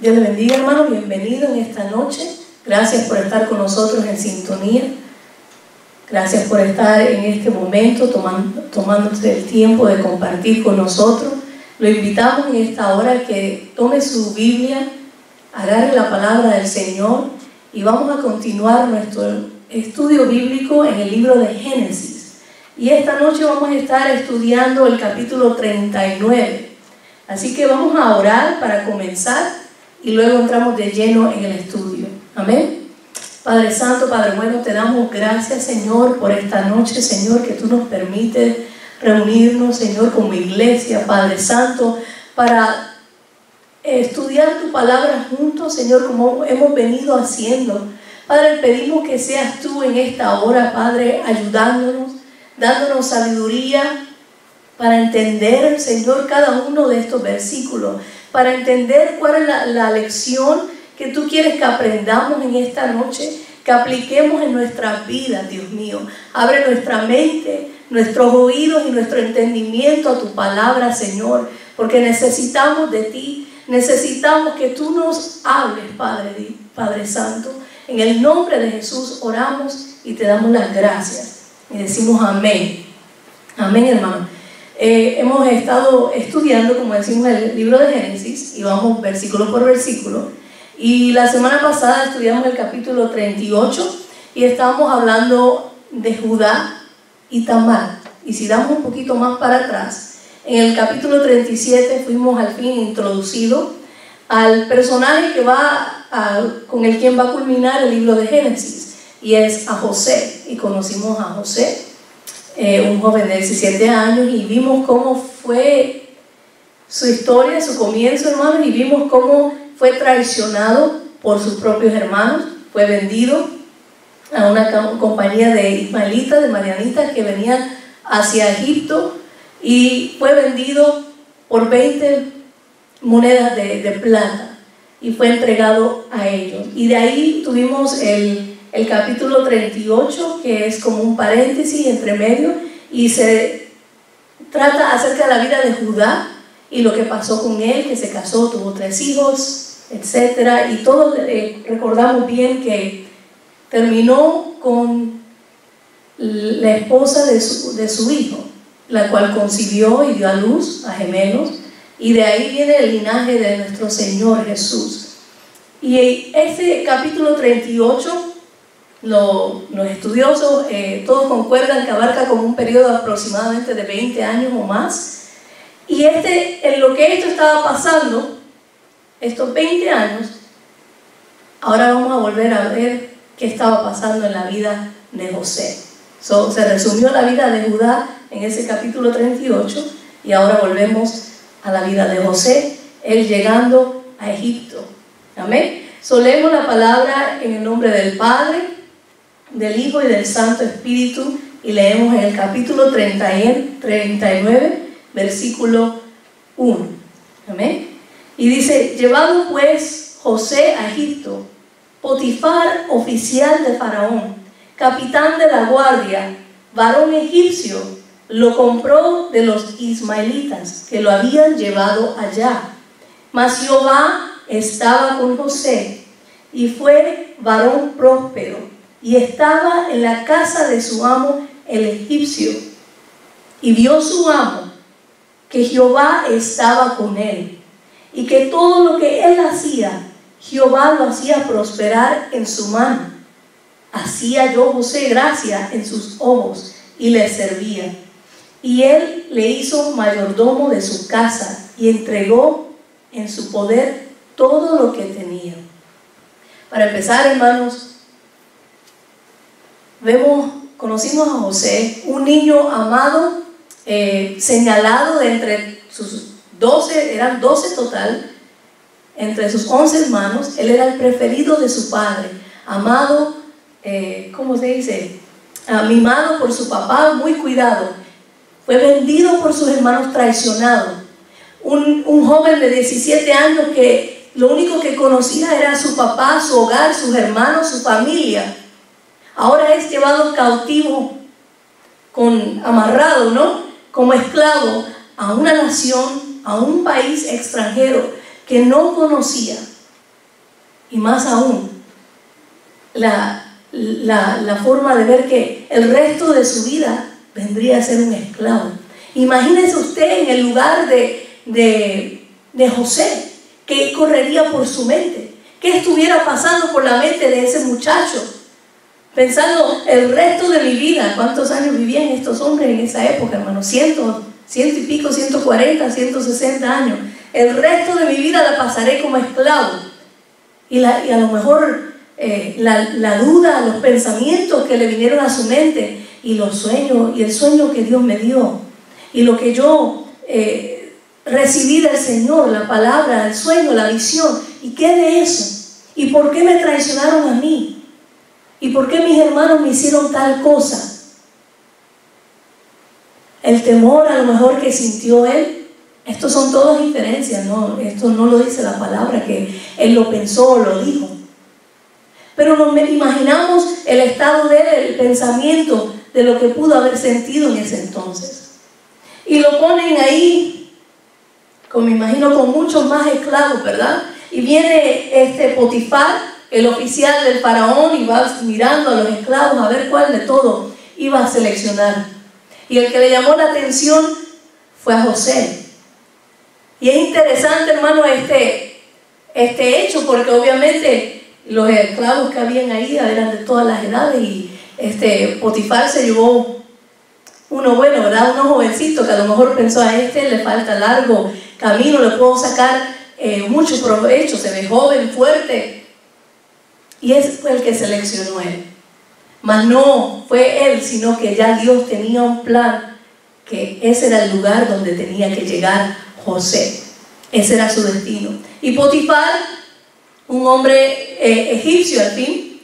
Dios le bendiga, hermano, bienvenido en esta noche. Gracias por estar con nosotros en sintonía. Gracias por estar en este momento tomándose el tiempo de compartir con nosotros. Lo invitamos en esta hora que tome su Biblia, agarre la palabra del Señor y vamos a continuar nuestro estudio bíblico en el libro de Génesis. Y esta noche vamos a estar estudiando el capítulo 39. Así que vamos a orar para comenzar y luego entramos de lleno en el estudio. Amén. Padre Santo, Padre bueno, te damos gracias, Señor, por esta noche, Señor, que tú nos permites reunirnos, Señor, como iglesia, Padre Santo, para estudiar tu palabra juntos, Señor, como hemos venido haciendo. Padre, pedimos que seas tú en esta hora, Padre, ayudándonos, dándonos sabiduría para entender, Señor, cada uno de estos versículos, para entender cuál es la lección que tú quieres que aprendamos en esta noche, que apliquemos en nuestras vidas, Dios mío. Abre nuestra mente, nuestros oídos y nuestro entendimiento a tu palabra, Señor, porque necesitamos de ti, necesitamos que tú nos hables, Padre Santo. En el nombre de Jesús oramos y te damos las gracias y decimos amén. Amén, hermano. Hemos estado estudiando, como decimos, el libro de Génesis y vamos versículo por versículo. Y la semana pasada estudiamos el capítulo 38 y estábamos hablando de Judá y Tamar. Y si damos un poquito más para atrás, en el capítulo 37 fuimos al fin introducidos al personaje con el quien va a culminar el libro de Génesis, y es a José. Y conocimos a José, un joven de 17 años, y vimos cómo fue su historia, su comienzo, hermanos, y vimos cómo fue traicionado por sus propios hermanos, fue vendido a una compañía de ismaelitas, de madianitas que venían hacia Egipto, y fue vendido por 20 monedas de plata y fue entregado a ellos. Y de ahí tuvimos el capítulo 38, que es como un paréntesis entre medio, y se trata acerca de la vida de Judá y lo que pasó con él, que se casó, tuvo 3 hijos, etc. Y todos recordamos bien que terminó con la esposa de su hijo, la cual concibió y dio a luz a gemelos, y de ahí viene el linaje de nuestro Señor Jesús. Y este capítulo 38, los estudiosos todos concuerdan que abarca como un periodo aproximadamente de 20 años o más. Y en lo que esto estaba pasando, estos 20 años, ahora vamos a volver a ver qué estaba pasando en la vida de José. Se resumió la vida de Judá en ese capítulo 38 y ahora volvemos a la vida de José, él llegando a Egipto. Amén. Leemos la palabra en el nombre del Padre, del Hijo y del Santo Espíritu, y leemos en el capítulo 39, versículo 1. Amén. Y dice: llevado pues José a Egipto, Potifar, oficial de Faraón, capitán de la guardia, varón egipcio, lo compró de los ismaelitas que lo habían llevado allá. Mas Jehová estaba con José, y fue varón próspero, y estaba en la casa de su amo el egipcio. Y vio su amo que Jehová estaba con él, y que todo lo que él hacía, Jehová lo hacía prosperar en su mano. Hacía yo José gracia en sus ojos, y le servía. Y él le hizo mayordomo de su casa, y entregó en su poder todo lo que tenía. Para empezar, hermanos, conocimos a José, un niño amado, señalado de entre sus 12, eran 12 total, entre sus 11 hermanos. Él era el preferido de su padre, amado, ¿cómo se dice? Mimado por su papá, muy cuidado. Fue vendido por sus hermanos, traicionado. Un joven de 17 años que lo único que conocía era su papá, su hogar, sus hermanos, su familia. Ahora es llevado cautivo, amarrado, ¿no?, como esclavo a una nación, a un país extranjero que no conocía. y más aún la forma de ver que el resto de su vida vendría a ser un esclavo. Imagínese usted en el lugar de José, ¿qué correría por su mente? ¿Qué estuviera pasando por la mente de ese muchacho? Pensando, el resto de mi vida, ¿cuántos años vivían estos hombres en esa época, hermano? Ciento y pico, 140, 160 años. El resto de mi vida la pasaré como esclavo. Y a lo mejor la duda, los pensamientos que le vinieron a su mente, y los sueños, y el sueño que Dios me dio, y lo que yo recibí del Señor, la palabra, el sueño, la visión. ¿Y qué de eso? ¿Y por qué me traicionaron a mí? ¿Y por qué mis hermanos me hicieron tal cosa? El temor a lo mejor que sintió él, estos son todas inferencias, ¿no? Esto no lo dice la palabra, que él lo pensó o lo dijo. Pero nos imaginamos el estado de él, el pensamiento de lo que pudo haber sentido en ese entonces. Y lo ponen ahí, me imagino, con muchos más esclavos, ¿verdad? Y viene Potifar, el oficial del faraón, y va mirando a los esclavos a ver cuál de todo iba a seleccionar. Y el que le llamó la atención fue a José. Y es interesante, hermano, este hecho, porque obviamente los esclavos que habían ahí eran de todas las edades, y Potifar se llevó uno bueno, ¿verdad? Uno jovencito que a lo mejor pensó, a le falta largo camino, le puedo sacar mucho provecho, se ve joven, fuerte. Y ese fue el que seleccionó él. Mas no fue él, sino que ya Dios tenía un plan, que ese era el lugar donde tenía que llegar José. Ese era su destino. Y Potifar, un hombre egipcio al fin,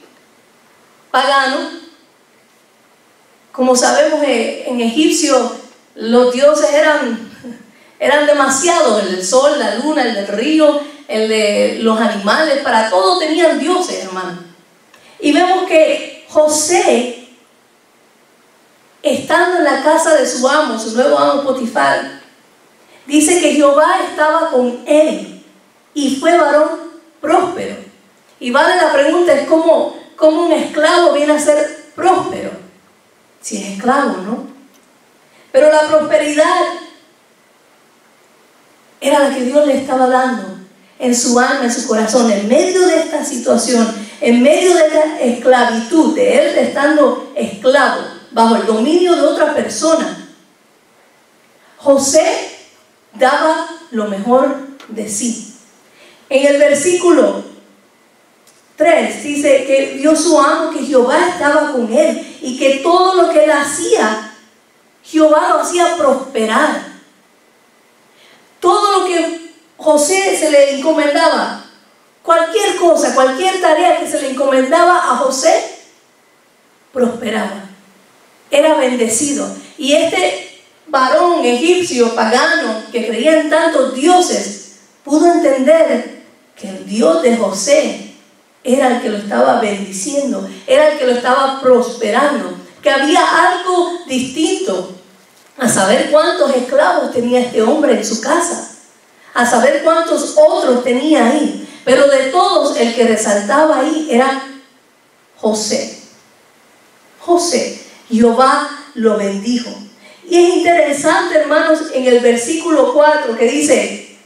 pagano. Como sabemos, en egipcio los dioses eran demasiados: el del sol, la luna, el del río, el de los animales, para todo tenían dioses, hermano. Y vemos que José, estando en la casa de su amo, su nuevo amo Potifar, dice que Jehová estaba con él y fue varón próspero. Y vale la pregunta, es cómo un esclavo viene a ser próspero, si es esclavo, ¿no? Pero la prosperidad era la que Dios le estaba dando en su alma, en su corazón, en medio de esta situación, en medio de la esclavitud, de él estando esclavo, bajo el dominio de otra persona. José daba lo mejor de sí. En el versículo 3 dice que vio su amo que Jehová estaba con él, y que todo lo que él hacía, Jehová lo hacía prosperar. Todo lo que José se le encomendaba, cualquier cosa, cualquier tarea que se le encomendaba a José, prosperaba, era bendecido. Y este varón egipcio pagano que creía en tantos dioses pudo entender que el Dios de José era el que lo estaba bendiciendo, era el que lo estaba prosperando, que había algo distinto a saber cuántos esclavos tenía este hombre en su casa, a saber cuántos otros tenía ahí, pero de todos el que resaltaba ahí era José. José, Jehová lo bendijo. Y es interesante, hermanos, en el versículo 4 que dice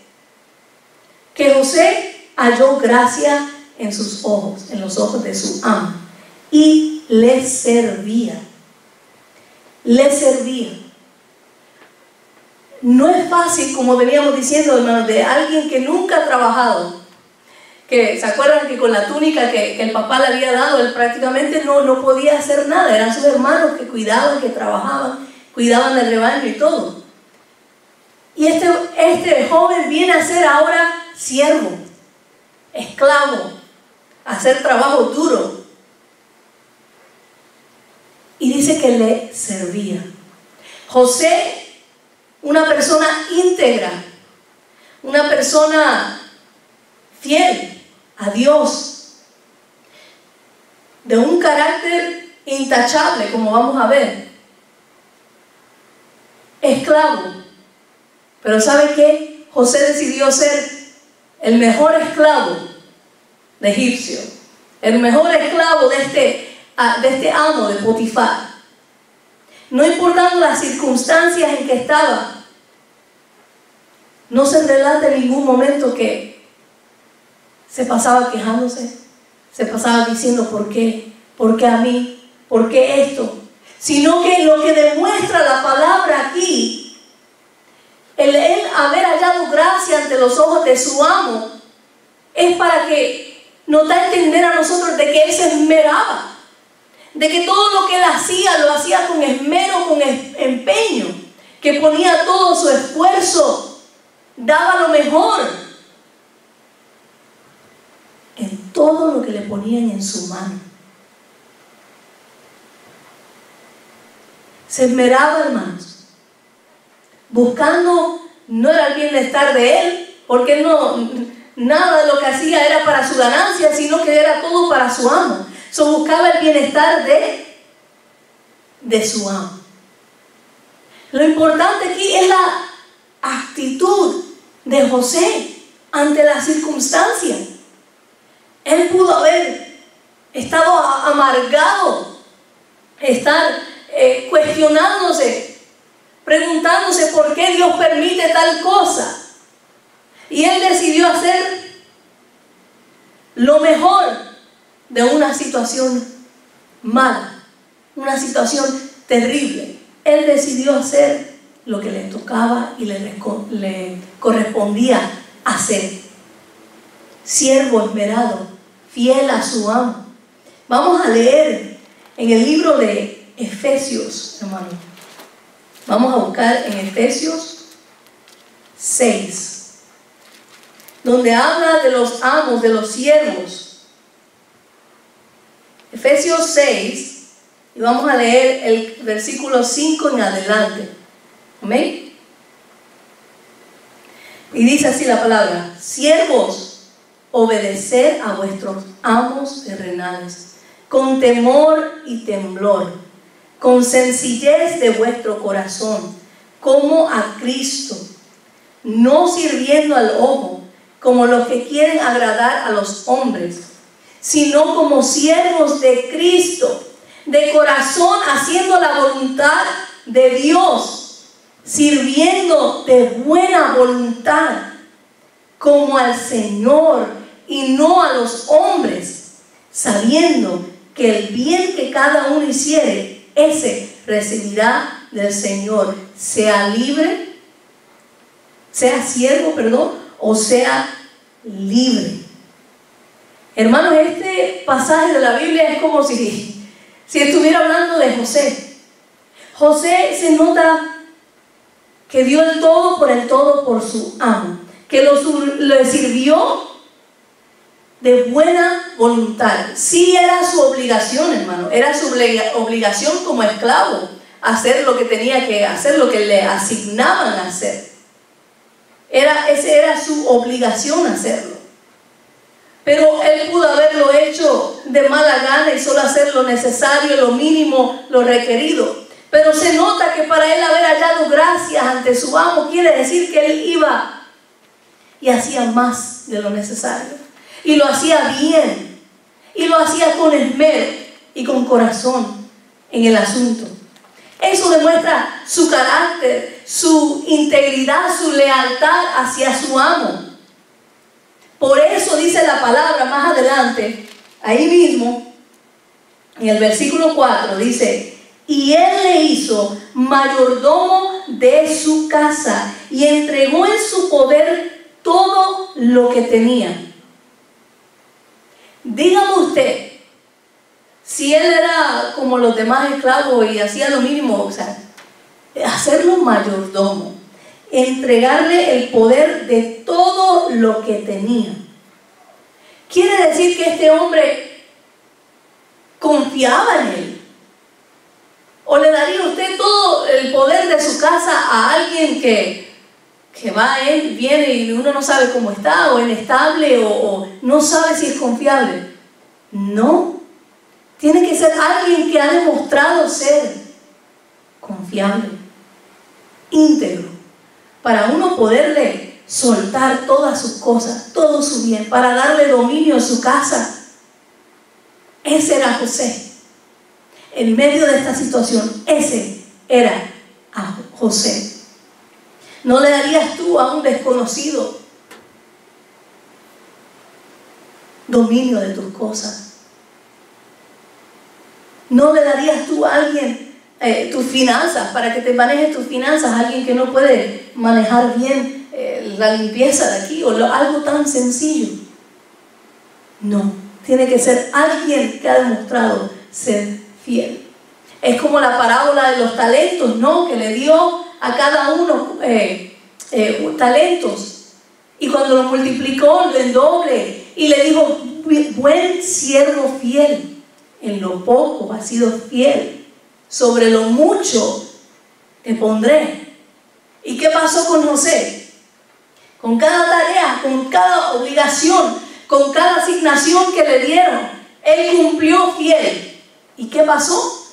que José halló gracia en sus ojos, en los ojos de su amo, y le servía. Le servía. No es fácil, como veníamos diciendo, hermanos, de alguien que nunca ha trabajado, que se acuerdan que con la túnica que el papá le había dado, él prácticamente no podía hacer nada. Eran sus hermanos que cuidaban, que trabajaban, cuidaban del rebaño y todo. Y este joven viene a ser ahora siervo, esclavo, a hacer trabajo duro. Y dice que le servía. José, una persona íntegra, una persona fiel a Dios, de un carácter intachable, como vamos a ver, esclavo. Pero ¿sabe qué? José decidió ser el mejor esclavo de egipcio, el mejor esclavo de este amo de Potifar. No importando las circunstancias en que estaba, no se relata en ningún momento que se pasaba quejándose, se pasaba diciendo ¿por qué? ¿Por qué a mí? ¿Por qué esto? Sino que lo que demuestra la palabra aquí, el haber hallado gracia ante los ojos de su amo, es para que nos da a entender a nosotros de que él se esmeraba, de que todo lo que él hacía, lo hacía con esmero, con empeño, que ponía todo su esfuerzo, daba lo mejor en todo lo que le ponían en su mano. Se esmeraba, hermanos, buscando, no era el bienestar de él, porque nada de lo que hacía era para su ganancia, sino que era todo para su amo. Buscaba el bienestar de su amo. Lo importante aquí es la actitud de José ante las circunstancias. Él pudo haber estado amargado, estar cuestionándose, preguntándose por qué Dios permite tal cosa. Y él decidió hacer lo mejor de una situación mala, una situación terrible. Él decidió hacer lo que le tocaba y le correspondía hacer. Siervo esmerado, fiel a su amo. Vamos a leer en el libro de Efesios, hermano. Vamos a buscar en Efesios 6, donde habla de los amos, de los siervos. Efesios 6, y vamos a leer el versículo 5 en adelante. ¿Amén? Y dice así la palabra: siervos, obedeced a vuestros amos terrenales, con temor y temblor, con sencillez de vuestro corazón, como a Cristo, no sirviendo al ojo, como los que quieren agradar a los hombres, sino como siervos de Cristo, de corazón, haciendo la voluntad de Dios, sirviendo de buena voluntad, como al Señor y no a los hombres, sabiendo que el bien que cada uno hiciere, ese recibirá del Señor, sea libre, sea siervo, o sea libre. Hermanos, este pasaje de la Biblia es como si estuviera hablando de José. José se nota que dio el todo por su amo, que le sirvió de buena voluntad. Sí, era su obligación, hermano, era su obligación como esclavo, hacer lo que tenía que hacer, lo que le asignaban a hacer. Esa era su obligación hacerlo. Pero él pudo haberlo hecho de mala gana y solo hacer lo necesario, lo mínimo, lo requerido. Pero se nota que para él haber hallado gracias ante su amo quiere decir que él iba y hacía más de lo necesario. Y lo hacía bien. Y lo hacía con esmero y con corazón en el asunto. Eso demuestra su carácter, su integridad, su lealtad hacia su amo. Por eso dice la palabra más adelante, ahí mismo, en el versículo 4, dice: y él le hizo mayordomo de su casa y entregó en su poder todo lo que tenía. Dígame usted, si él era como los demás esclavos y hacía lo mínimo, o sea, hacerlo mayordomo, entregarle el poder de todo lo que tenía. Quiere decir que este hombre confiaba en él. ¿O le daría usted todo el poder de su casa a alguien que va, él viene y uno no sabe cómo está, o inestable, o no sabe si es confiable? No. Tiene que ser alguien que ha demostrado ser confiable, íntegro, para uno poderle soltar todas sus cosas, todo su bien, para darle dominio a su casa. Ese era José. En medio de esta situación, ese era a José. ¿No le darías tú a un desconocido dominio de tus cosas? ¿No le darías tú a alguien tus finanzas, para que te manejes tus finanzas, a alguien que no puede manejar bien la limpieza de aquí, o algo tan sencillo? No, tiene que ser alguien que ha demostrado ser fiel. Es como la parábola de los talentos, ¿no? Que le dio a cada uno talentos, y cuando lo multiplicó en doble, y le dijo: buen siervo fiel, en lo poco has sido fiel, sobre lo mucho te pondré. ¿Y qué pasó con José? Con cada tarea, con cada obligación, con cada asignación que le dieron, él cumplió fiel. ¿Y qué pasó?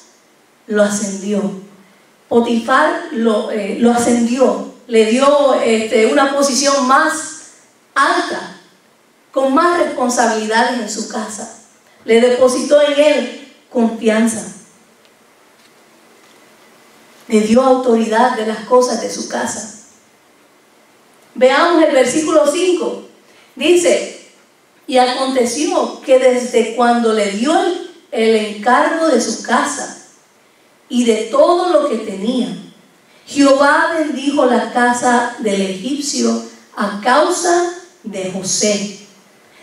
Lo ascendió. Potifar lo ascendió, le dio una posición más alta, con más responsabilidades en su casa. Le depositó en él confianza. Le dio autoridad de las cosas de su casa. Veamos el versículo 5. Dice: y aconteció que desde cuando le dio el encargo de su casa y de todo lo que tenía, Jehová bendijo la casa del egipcio a causa de José.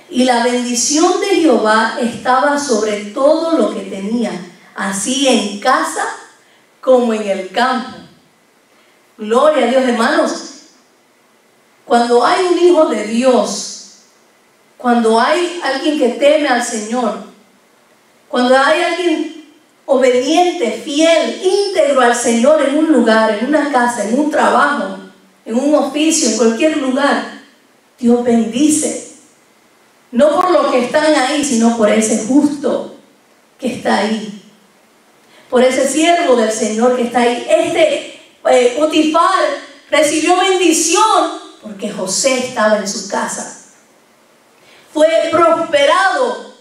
Y la bendición de Jehová estaba sobre todo lo que tenía, así en casa como en el campo. Gloria a Dios, hermanos. Cuando hay un hijo de Dios, cuando hay alguien que teme al Señor, cuando hay alguien obediente, fiel, íntegro al Señor en un lugar, en una casa, en un trabajo, en un oficio, en cualquier lugar, Dios bendice. No por los que están ahí, sino por ese justo que está ahí, por ese siervo del Señor que está ahí. Potifar recibió bendición porque José estaba en su casa. Fue prosperado,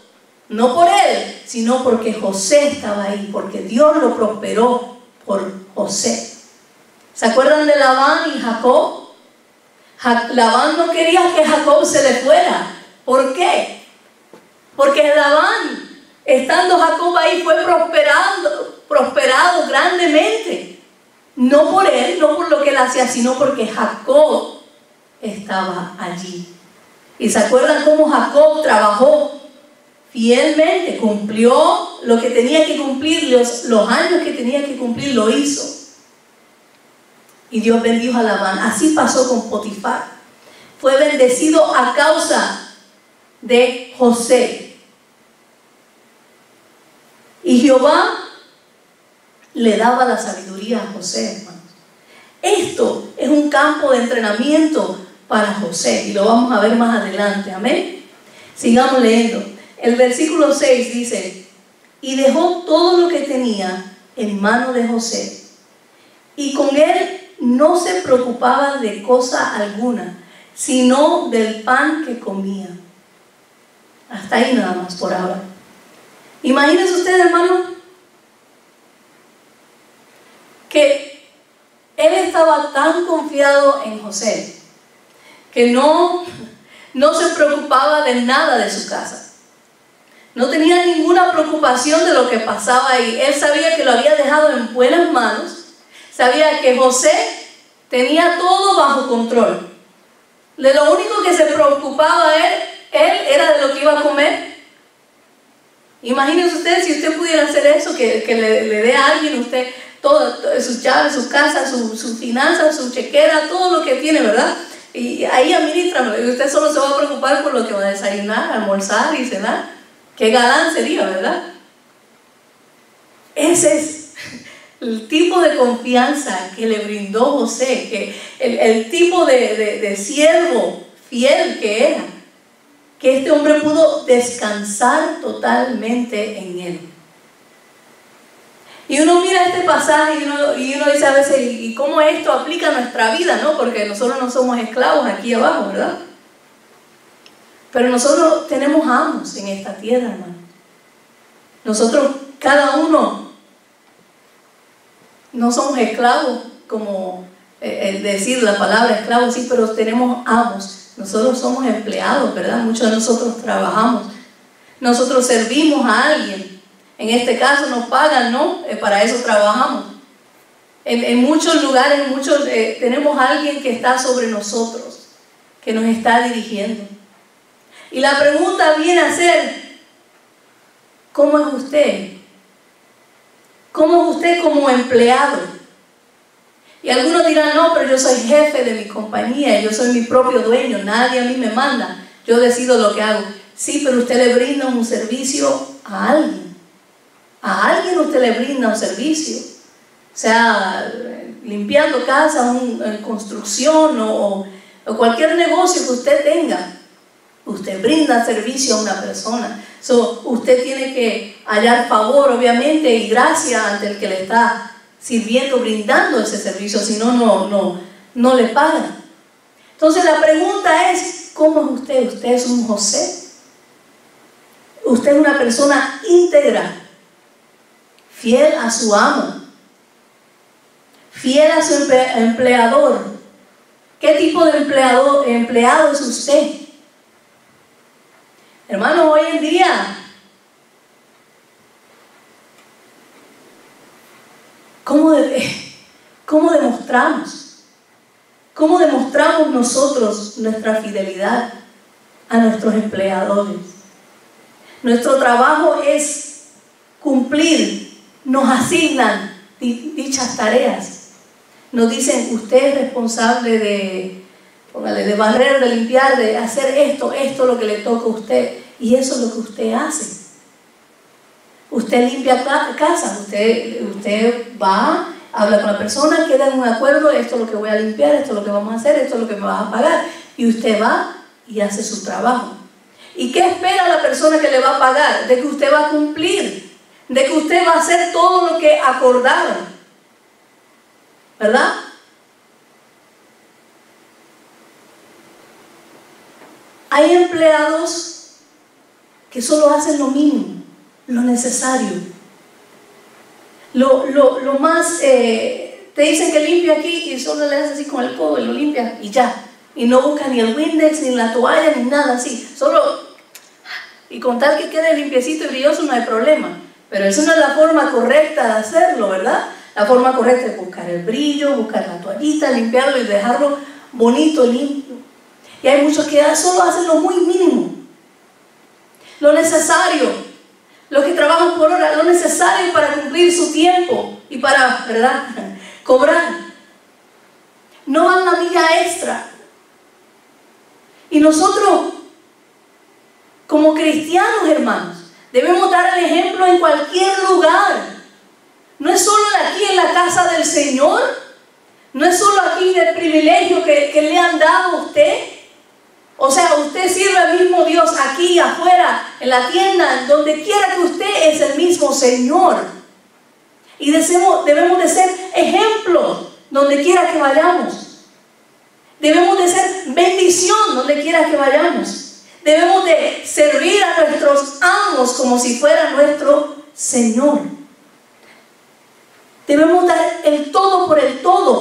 no por él, sino porque José estaba ahí, porque Dios lo prosperó por José. ¿Se acuerdan de Labán y Jacob? Labán no quería que Jacob se le fuera. ¿Por qué? Porque Labán, estando Jacob ahí, fue prosperado grandemente. No por él, no por lo que él hacía, sino porque Jacob estaba allí. ¿Y se acuerdan cómo Jacob trabajó fielmente? Cumplió lo que tenía que cumplir, los años que tenía que cumplir, lo hizo. Y Dios bendijo a Labán. Así pasó con Potifar. Fue bendecido a causa de José. Y Jehová le daba la sabiduría a José, hermanos. Esto es un campo de entrenamiento para José, y lo vamos a ver más adelante. Amén. Sigamos leyendo. El versículo 6 dice: y dejó todo lo que tenía en mano de José, y con él no se preocupaba de cosa alguna, sino del pan que comía. Hasta ahí nada más por ahora. Imagínense ustedes, hermano, que él estaba tan confiado en José que no se preocupaba de nada de su casa. No tenía ninguna preocupación de lo que pasaba ahí. Él sabía que lo había dejado en buenas manos. Sabía que José tenía todo bajo control. De lo único que se preocupaba él era de lo que iba a comer. Imagínense ustedes si usted pudiera hacer eso, que le dé a alguien usted todo, sus llaves, su casa, sus finanzas, su chequera, todo lo que tiene, ¿verdad? Y ahí administra, y usted solo se va a preocupar por lo que va a desayunar, almorzar y cenar. Qué galán sería, ¿verdad? Ese es el tipo de confianza que le brindó José, que el tipo de siervo fiel que era, que este hombre pudo descansar totalmente en él. Y uno mira este pasaje y uno dice a veces, ¿y cómo esto aplica a nuestra vida? ¿No? Porque nosotros no somos esclavos aquí abajo, ¿verdad? Pero nosotros tenemos amos en esta tierra, hermano. Nosotros, cada uno, no somos esclavos, como decir la palabra esclavo, sí, pero tenemos amos. Nosotros somos empleados, ¿verdad? Muchos de nosotros trabajamos. Nosotros servimos a alguien. En este caso nos pagan, ¿no? Para eso trabajamos. En muchos lugares, tenemos a alguien que está sobre nosotros, que nos está dirigiendo. Y la pregunta viene a ser, ¿cómo es usted? ¿Cómo es usted como empleado? Y algunos dirán, no, pero yo soy jefe de mi compañía, yo soy mi propio dueño, nadie a mí me manda, yo decido lo que hago. Sí, pero usted le brinda un servicio a alguien. A alguien usted le brinda un servicio. O sea, limpiando casas, construcción o cualquier negocio que usted tenga. Usted brinda servicio a una persona. Usted tiene que hallar favor, obviamente, y gracia ante el que le está sirviendo, brindando ese servicio. Si no, no le pagan. Entonces la pregunta es, ¿cómo es usted? ¿Usted es un José? ¿Usted es una persona íntegra, fiel a su amo, fiel a su empleador? ¿Qué tipo de empleado es usted? Hermanos, hoy en día, ¿cómo demostramos? ¿Cómo demostramos nosotros nuestra fidelidad a nuestros empleadores? Nuestro trabajo es cumplir, nos asignan dichas tareas. Nos dicen, usted es responsable de barrer, de limpiar, de hacer esto es lo que le toca a usted. Y eso es lo que usted hace. Usted limpia casa, usted va, habla con la persona, queda en un acuerdo, esto es lo que voy a limpiar, esto es lo que vamos a hacer, esto es lo que me vas a pagar. Y usted va y hace su trabajo. ¿Y qué espera la persona que le va a pagar? De que usted va a cumplir, de que usted va a hacer todo lo que acordaron, ¿verdad? Hay empleados que solo hacen lo mínimo, lo necesario. Lo más, te dicen que limpia aquí y solo le haces así con el codo y lo limpia y ya. Y no busca ni el Windex, ni la toalla, ni nada así. Solo, y con tal que quede limpiecito y brilloso no hay problema. Pero esa no es la forma correcta de hacerlo, ¿verdad? La forma correcta es buscar el brillo, buscar la toallita, limpiarlo y dejarlo bonito, limpio. Y hay muchos que solo hacen lo muy mínimo, lo necesario, los que trabajan por hora, lo necesario para cumplir su tiempo y para, ¿verdad?, cobrar. No van la milla extra. Y nosotros, como cristianos, hermanos, debemos dar el ejemplo en cualquier lugar. No es solo aquí en la casa del Señor, no es solo aquí del privilegio que le han dado a usted. O sea, usted sirve al mismo Dios aquí, afuera, en la tienda, donde quiera que usted es el mismo Señor. Y debemos de ser ejemplos donde quiera que vayamos. Debemos de ser bendición donde quiera que vayamos. Debemos de servir a nuestros amos como si fuera nuestro Señor. Debemos dar el todo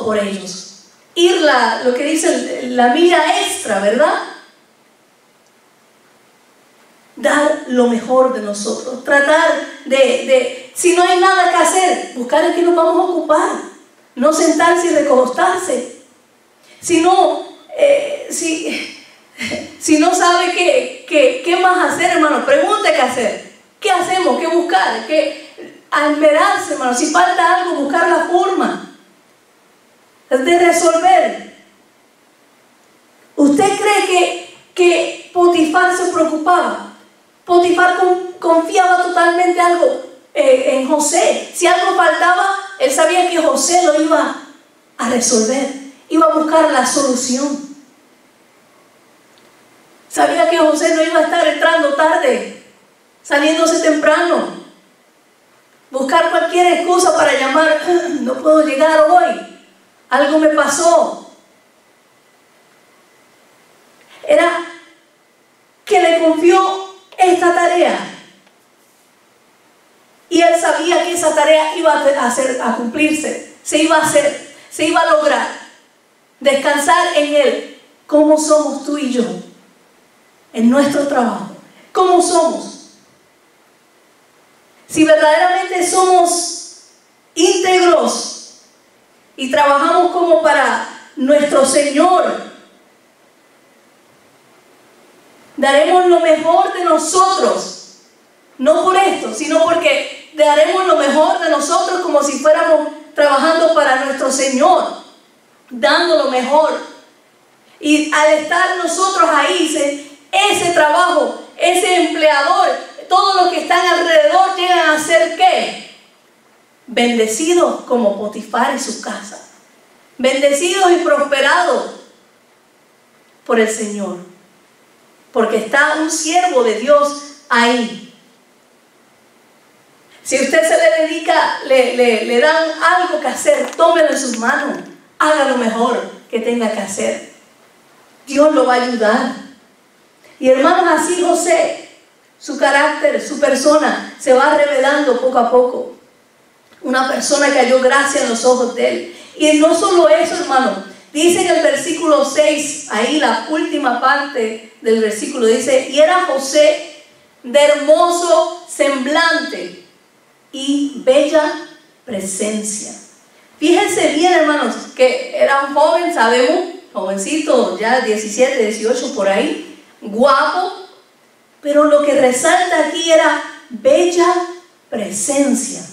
por ellos. Ir lo que dice la milla extra, ¿verdad? Dar lo mejor de nosotros. Tratar si no hay nada que hacer, buscar en qué nos vamos a ocupar. No sentarse y recostarse. Si no sabe qué más hacer, hermano, pregunte qué hacer. ¿Qué hacemos? ¿Qué buscar? A esmerarse, hermano. Si falta algo, buscar la forma de resolver. ¿Usted cree que Potifar se preocupaba? Potifar confiaba totalmente en José. Si algo faltaba, él sabía que José lo iba a resolver, iba a buscar la solución. Sabía que José no iba a estar entrando tarde, saliéndose temprano, buscar cualquier excusa para llamar, no puedo llegar hoy, algo me pasó. Era que le confió esta tarea. Y él sabía que esa tarea iba a cumplirse, se iba a hacer, se iba a lograr. Descansar en él. ¿Cómo somos tú y yo en nuestro trabajo? ¿Cómo somos? Si verdaderamente somos íntegros y trabajamos como para nuestro Señor, daremos lo mejor de nosotros, no por esto, sino porque daremos lo mejor de nosotros como si fuéramos trabajando para nuestro Señor, dando lo mejor. Y al estar nosotros ahí, ese trabajo, ese empleador, todos los que están alrededor llegan a ser ¿qué? Bendecidos como Potifar y su casa, bendecidos y prosperados por el Señor, porque está un siervo de Dios ahí. Si usted se le dedica, le dan algo que hacer, tómelo en sus manos, haga lo mejor que tenga que hacer. Dios lo va a ayudar. Y hermanos, así José, su carácter, su persona se va revelando poco a poco. Una persona que halló gracia en los ojos de él. Y no solo eso, hermano, dice en el versículo 6, ahí la última parte del versículo, dice: y era José de hermoso semblante y bella presencia. Fíjense bien, hermanos, que era un joven, sabemos, jovencito, ya 17, 18 por ahí, guapo, pero lo que resalta aquí era bella presencia.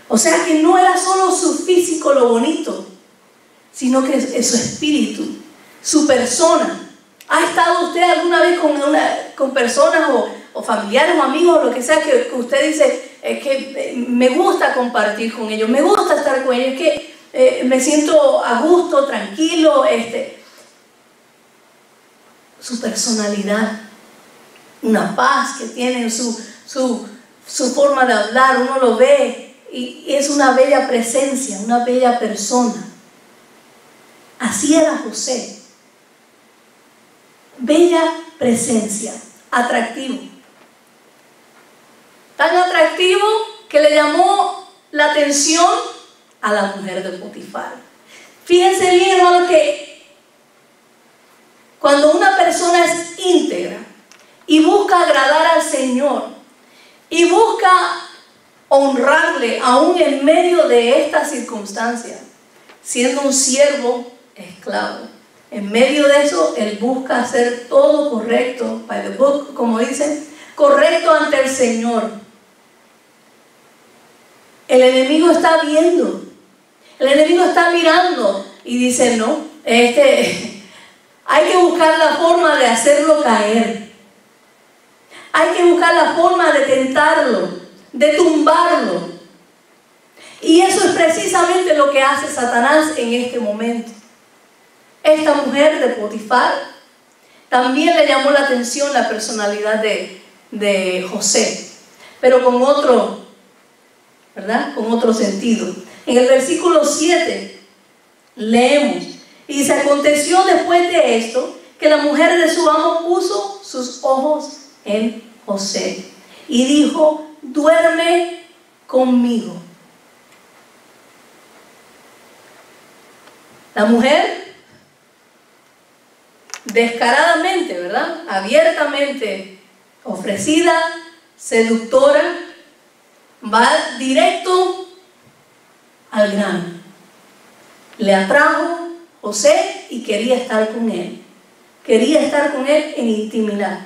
O sea que no era solo su físico lo bonito, sino que es su espíritu, su persona. ¿Ha estado usted alguna vez con personas o familiares o amigos o lo que sea que usted dice que me gusta compartir con ellos, me gusta estar con ellos, que me siento a gusto, tranquilo? Su personalidad, una paz que tienen, su forma de hablar, uno lo ve y es una bella presencia, una bella persona. Así era José. Bella presencia, atractivo. Tan atractivo que le llamó la atención a la mujer de Potifar. Fíjense bien, hermano, que cuando una persona es íntegra y busca agradar al Señor y busca honrarle aún en medio de estas circunstancias, siendo un siervo esclavo, en medio de eso él busca hacer todo correcto, by the book, como dicen, correcto ante el Señor. El enemigo está viendo, el enemigo está mirando y dice: no, hay que buscar la forma de hacerlo caer, hay que buscar la forma de tentarlo, de tumbarlo. Y eso es precisamente lo que hace Satanás en este momento. Esta mujer de Potifar también le llamó la atención la personalidad de José, pero con otro, ¿verdad? Con otro sentido. En el versículo 7 leemos, y dice: aconteció después de esto que la mujer de su amo puso sus ojos en José y dijo: duerme conmigo. La mujer, descaradamente, ¿verdad? Abiertamente ofrecida, seductora, va directo al grano. Le atrajo José y quería estar con él. Quería estar con él en intimidad.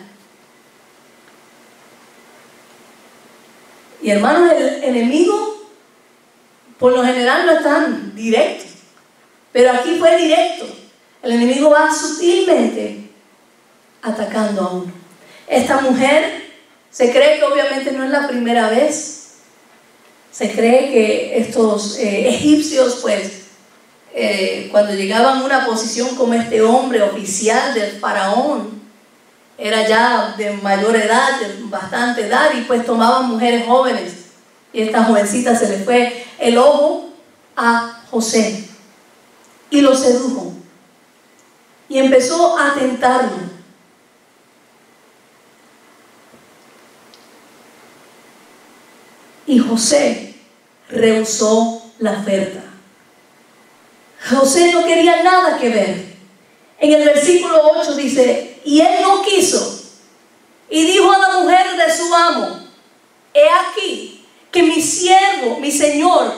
Y hermanos, el enemigo por lo general no es tan directo, pero aquí fue directo. El enemigo va sutilmente atacando a uno. Esta mujer se cree que obviamente no es la primera vez. Se cree que estos egipcios, pues, cuando llegaban a una posición como este hombre oficial del faraón, era ya de mayor edad, de bastante edad, y pues tomaban mujeres jóvenes. Y a esta jovencita se le fue el ojo a José y lo sedujo y empezó a tentarlo. Y José rehusó la oferta. José no quería nada que ver. En el versículo 8 dice: y él no quiso, y dijo a la mujer de su amo: he aquí que mi señor,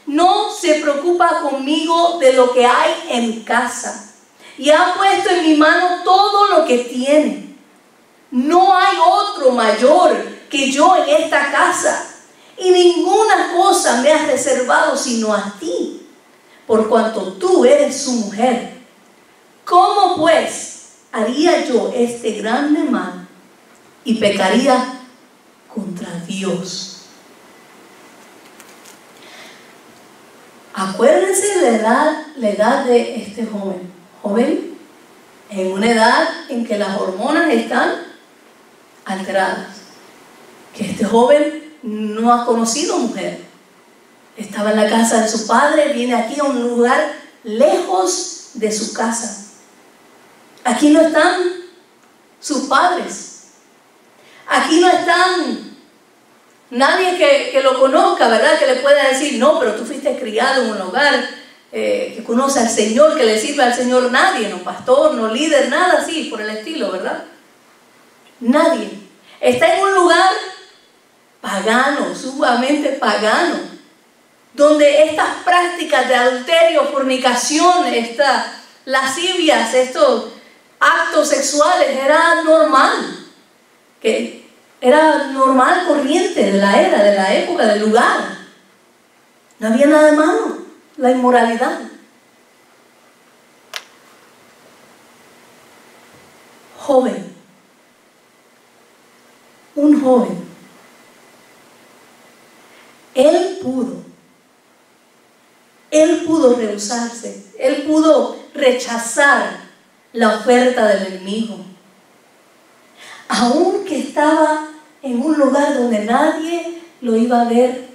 no se preocupa conmigo de lo que hay en casa, y ha puesto en mi mano todo lo que tiene. No hay otro mayor que yo en esta casa, y ninguna cosa me has reservado sino a ti, por cuanto tú eres su mujer. ¿Cómo pues haría yo este grande mal y pecaría contra Dios? Acuérdense la edad de este joven, en una edad en que las hormonas están alteradas, que este joven no ha conocido mujer, estaba en la casa de su padre, viene aquí a un lugar lejos de su casa. Aquí no están sus padres, aquí no están nadie que lo conozca, ¿verdad? Que le pueda decir: no, pero tú fuiste criado en un hogar que conoce al Señor, que le sirve al Señor. Nadie, no pastor, no líder, nada así por el estilo, ¿verdad? Nadie. Está en un lugar pagano, sumamente pagano, donde estas prácticas de adulterio, fornicación, estas lascivias, estos actos sexuales era normal, que era normal, corriente de la época, del lugar. No había nada de malo, la inmoralidad. Joven, un joven, él pudo rehusarse, él pudo rechazar la oferta del enemigo, aunque estaba en un lugar donde nadie lo iba a ver,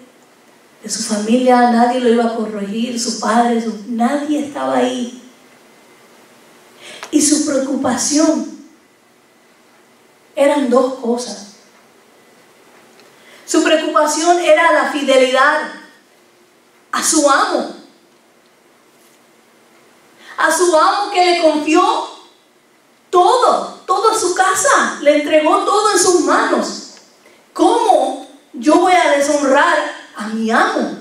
de su familia nadie lo iba a corregir, su padre, nadie estaba ahí. Y su preocupación eran dos cosas. Su preocupación era la fidelidad a su amo que le confió toda su casa, le entregó todo en sus manos. ¿Cómo yo voy a deshonrar a mi amo?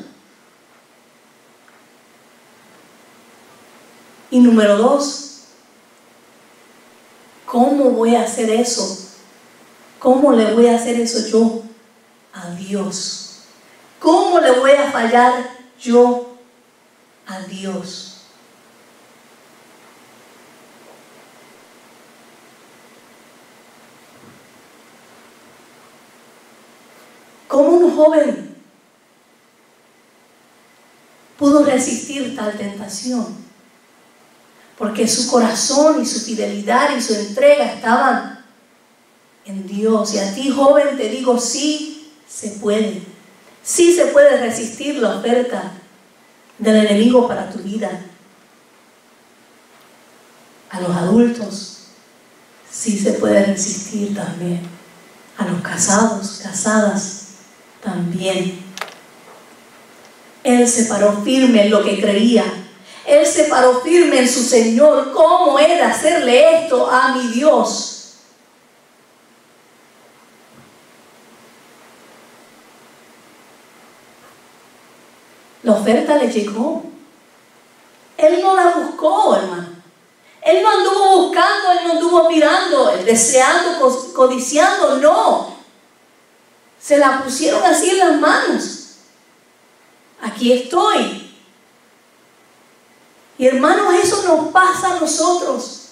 Y número dos, ¿cómo voy a hacer eso? ¿Cómo le voy a hacer eso yo a Dios? ¿Cómo le voy a fallar yo a Dios? ¿Cómo un joven pudo resistir tal tentación? Porque su corazón y su fidelidad y su entrega estaban en Dios. Y a ti, joven, te digo: sí se puede. Sí se puede resistir la oferta del enemigo para tu vida. A los adultos sí se puede resistir también. A los casados, casadas también. Él se paró firme en lo que creía. Él se paró firme en su Señor. ¿Cómo he de hacerle esto a mi Dios? La oferta le llegó. Él no la buscó, hermano. Él no anduvo buscando, él no anduvo mirando, deseando, codiciando, no. Se la pusieron así en las manos. Aquí estoy. Y hermanos, eso nos pasa a nosotros.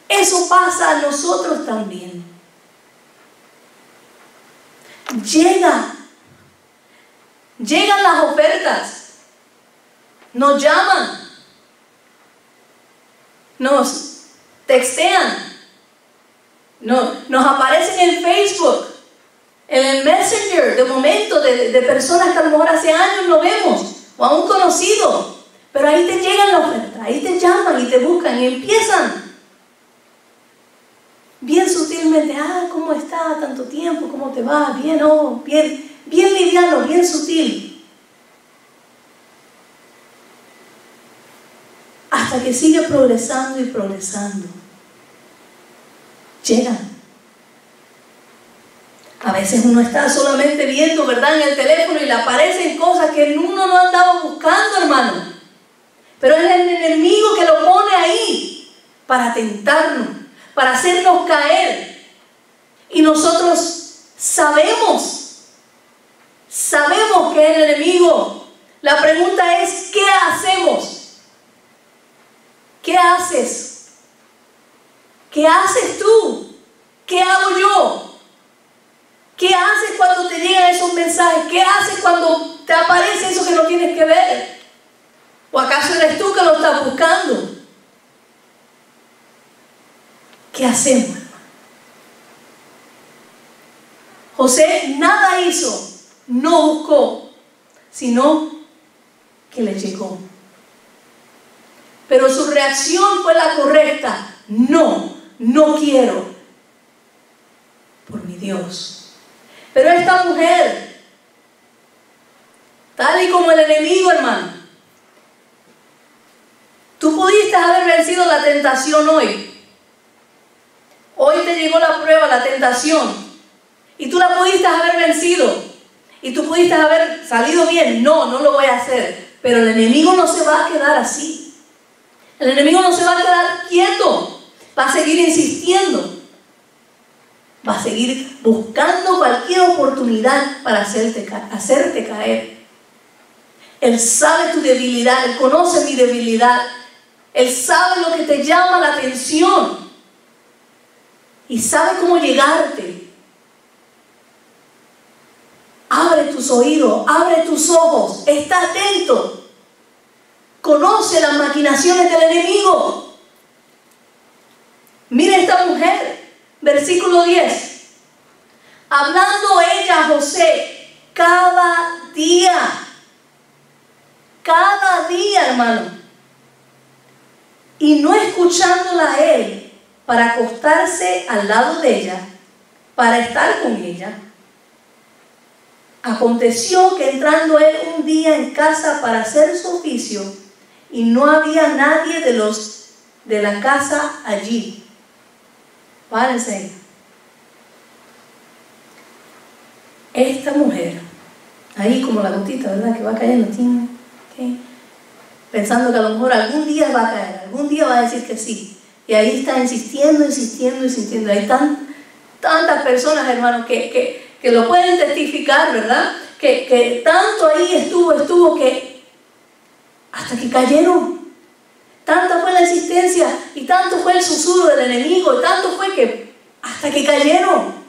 Eso pasa a nosotros también. Llegan las ofertas. Nos llaman. Nos textean. No, nos aparecen en Facebook, en el Messenger, de momento, de personas que a lo mejor hace años no vemos, o a un conocido. Pero ahí te llegan la oferta, ahí te llaman y te buscan y empiezan. Bien sutilmente, ¿cómo está? Tanto tiempo, ¿cómo te va? Bien, bien liviano, bien sutil. Hasta que sigue progresando y progresando. Llegan. A veces uno está solamente viendo, ¿verdad?, en el teléfono y le aparecen cosas que uno no andaba buscando, hermano. Pero es el enemigo que lo pone ahí para tentarnos, para hacernos caer. Y nosotros sabemos que es el enemigo. La pregunta es, ¿qué hacemos? ¿Qué haces? ¿Qué haces tú? ¿Qué hago yo? ¿Qué haces cuando te llegan esos mensajes? ¿Qué haces cuando te aparece eso que no tienes que ver? ¿O acaso eres tú que lo estás buscando? ¿Qué hacemos, hermano? José nada hizo, no buscó, sino que le llegó. Pero su reacción fue la correcta. No quiero por mi Dios. Pero esta mujer, tal y como el enemigo, hermano, tú pudiste haber vencido la tentación hoy. Hoy te llegó la prueba, la tentación, y tú la pudiste haber vencido. Y tú pudiste haber salido bien. No lo voy a hacer. Pero el enemigo no se va a quedar así. El enemigo no se va a quedar quieto. Va a seguir insistiendo. Va a seguir buscando cualquier oportunidad para hacerte caer. Él sabe tu debilidad, Él conoce mi debilidad. Él sabe lo que te llama la atención. Y sabe cómo llegarte. Abre tus oídos, abre tus ojos, está atento. Conoce las maquinaciones del enemigo. Mira esta mujer. Versículo 10. Hablando ella a José cada día, hermano, y no escuchándola a él para acostarse al lado de ella, para estar con ella. Aconteció que entrando él un día en casa para hacer su oficio, y no había nadie de la casa allí. Párense ahí. Esta mujer, ahí como la gotita, ¿verdad?, que va cayendo, ¿okay?, pensando que a lo mejor algún día va a caer, algún día va a decir que sí. Y ahí está insistiendo. Hay tantas personas, hermanos, que lo pueden testificar, ¿verdad? Que tanto ahí estuvo que hasta que cayeron. Tanta fue la insistencia y tanto fue el susurro del enemigo, y tanto fue que hasta que cayeron.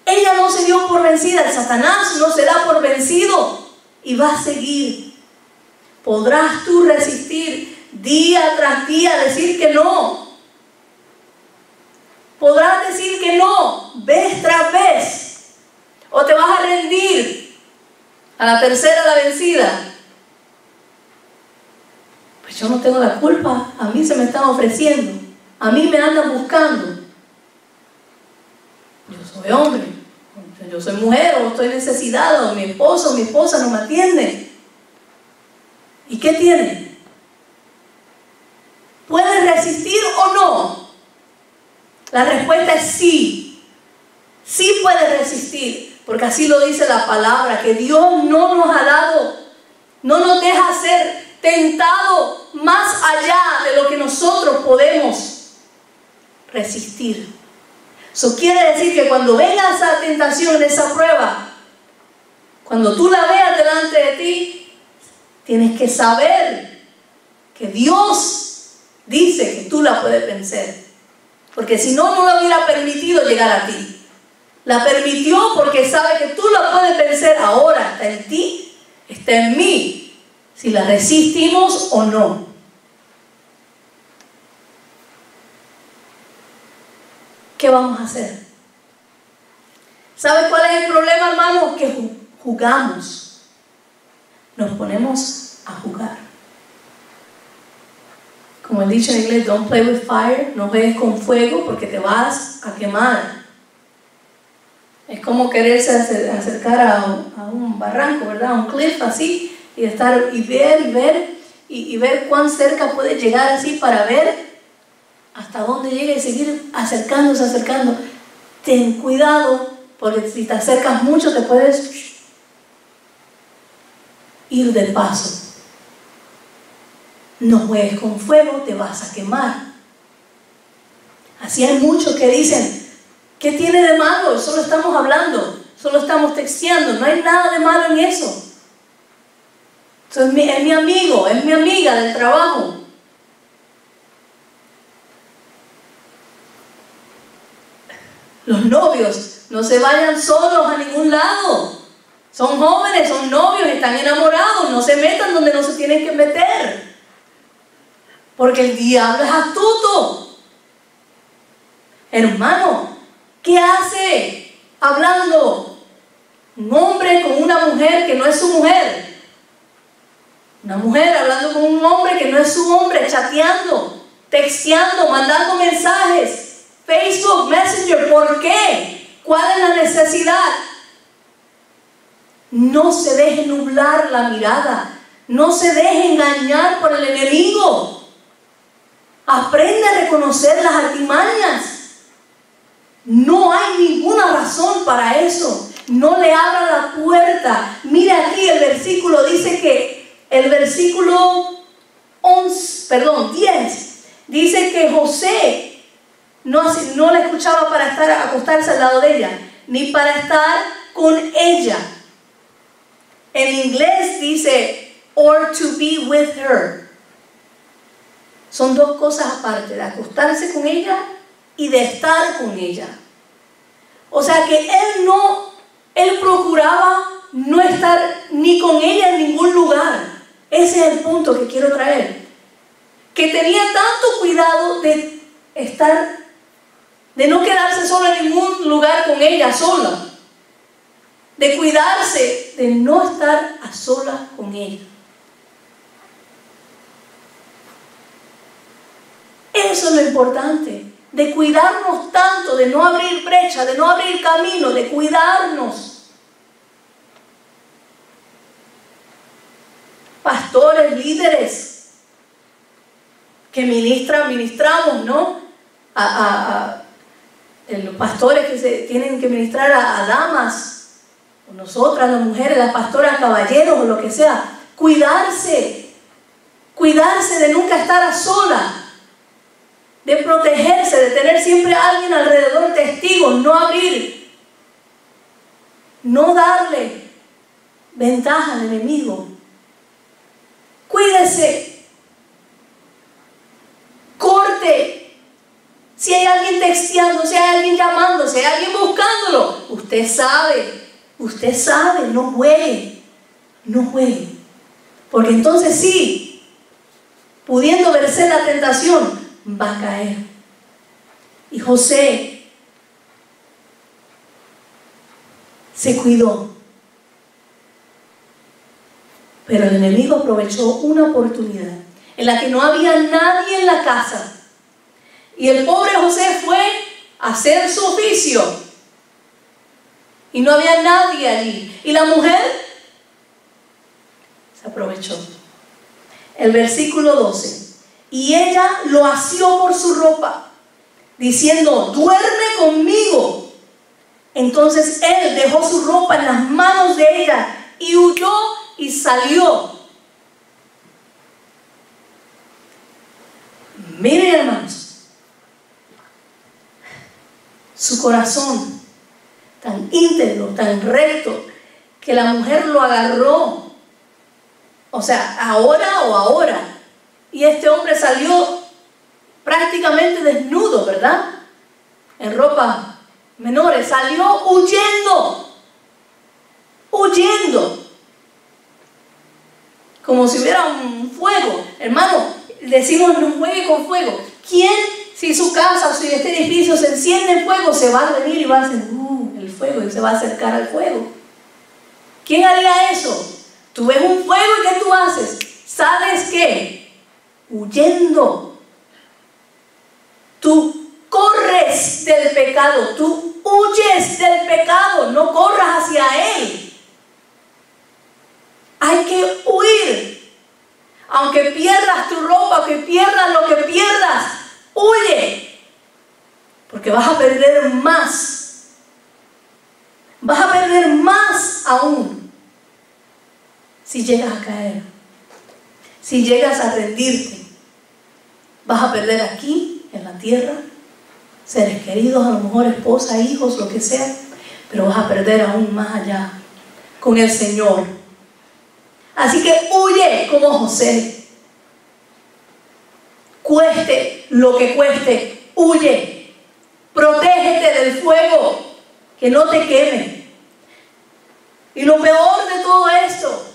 Ella no se dio por vencida, el Satanás no se da por vencido y va a seguir. ¿Podrás tú resistir día tras día, decir que no? ¿Podrás decir que no vez tras vez? ¿O te vas a rendir a la tercera, la vencida? Pues yo no tengo la culpa, a mí se me están ofreciendo, a mí me andan buscando. Yo soy hombre, yo soy mujer, o estoy necesitada, o mi esposo o mi esposa no me atiende. ¿Y qué tiene? ¿Puedes resistir o no? La respuesta es sí. Sí puedes resistir, porque así lo dice la palabra, que Dios no nos ha dado, no nos deja ser tentado más allá de lo que nosotros podemos resistir. Eso quiere decir que cuando venga esa tentación, esa prueba, cuando tú la veas delante de ti, tienes que saber que Dios dice que tú la puedes vencer. Porque si no, no la hubiera permitido llegar a ti. La permitió porque sabe que tú la puedes vencer. Ahora está en ti, está en mí, si la resistimos o no. ¿qué vamos a hacer? ¿Sabe cuál es el problema, hermanos? Que jugamos. Nos ponemos a jugar. Como el dicho en inglés, don't play with fire, no juegues con fuego porque te vas a quemar. Es como quererse acercar a un barranco, ¿verdad? A un cliff así, y estar y ver cuán cerca puedes llegar así para ver hasta dónde llega y seguir acercándose. Ten cuidado, porque si te acercas mucho te puedes ir de paso. No juegues con fuego, te vas a quemar. Así hay muchos que dicen, ¿qué tiene de malo? Solo estamos hablando, solo estamos texteando, no hay nada de malo en eso. Entonces, es mi amigo, es mi amiga del trabajo. Los novios no se vayan solos a ningún lado. Son jóvenes, son novios, están enamorados, no se metan donde no se tienen que meter. Porque el diablo es astuto. Hermano, ¿qué hace hablando un hombre con una mujer que no es su mujer? Una mujer hablando con un hombre que no es su hombre, chateando, texteando, mandando mensajes, Facebook, Messenger. ¿Por qué? ¿Cuál es la necesidad? No se deje nublar la mirada. No se deje engañar por el enemigo. Aprende a reconocer las artimañas. No hay ninguna razón para eso. No le abra la puerta. Mira aquí el versículo, dice que el versículo 10 dice que José no la escuchaba para acostarse al lado de ella, ni para estar con ella. En inglés dice or to be with her. Son dos cosas aparte, de acostarse con ella y de estar con ella. O sea que él procuraba no estar ni con ella en ningún lugar. Ese es el punto que quiero traer. Que tenía tanto cuidado de no quedarse sola en ningún lugar con ella sola. De cuidarse de no estar a solas con ella. Eso es lo importante, de cuidarnos tanto, de no abrir brecha, de no abrir camino, de cuidarnos. Pastores, líderes, que ministramos, ¿no? Los pastores que se tienen que ministrar a damas, o nosotras, las mujeres, las pastoras, caballeros, o lo que sea. Cuidarse de nunca estar a solas. De protegerse, de tener siempre a alguien alrededor, testigos, no abrir, no darle ventaja al enemigo. Cuídese, corte. Si hay alguien texteando, si hay alguien llamando, si hay alguien buscándolo, usted sabe, no juegue, porque entonces sí, pudiendo vencer la tentación, va a caer. Y José se cuidó, pero el enemigo aprovechó una oportunidad en la que no había nadie en la casa, y el pobre José fue a hacer su oficio y no había nadie allí, y la mujer se aprovechó. El versículo 12: y ella lo asió por su ropa, diciendo, duerme conmigo. Entonces él dejó su ropa en las manos de ella y huyó y salió. Miren, hermanos, su corazón tan íntegro, tan recto, que la mujer lo agarró. O sea, ahora. Y este hombre salió prácticamente desnudo, ¿verdad? En ropa menores. Salió huyendo. Como si hubiera un fuego. Hermano, decimos no juegue con fuego. ¿Quién, si su casa o si este edificio edificio se enciende en fuego, se va a venir y va a hacer el fuego y se va a acercar al fuego. ¿Quién haría eso? Tú ves un fuego y ¿qué tú haces? ¿Sabes qué? Huyendo. Tú corres del pecado, tú huyes del pecado, no corras hacia él. Hay que huir. Aunque pierdas tu ropa, aunque pierdas lo que pierdas, huye. Porque vas a perder más. Vas a perder más aún si llegas a caer. Si llegas a rendirte, vas a perder aquí, en la tierra, seres queridos, a lo mejor esposa, hijos, lo que sea, pero vas a perder aún más allá con el Señor. Así que huye como José. Cueste lo que cueste, huye. Protégete del fuego, que no te queme. Y lo peor de todo esto,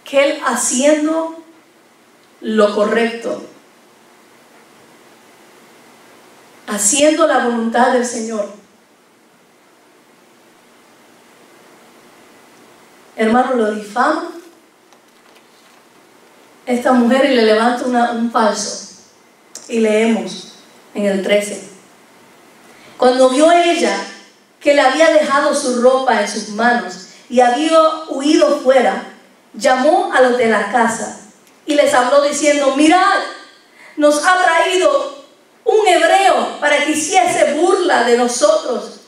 que él haciendo lo correcto, haciendo la voluntad del Señor. Hermano, lo difama esta mujer y le levanta un falso. Y leemos en el 13. Cuando vio ella que le había dejado su ropa en sus manos y había huido fuera, llamó a los de la casa y les habló diciendo: mirad, nos ha traído un hebreo para que hiciese burla de nosotros.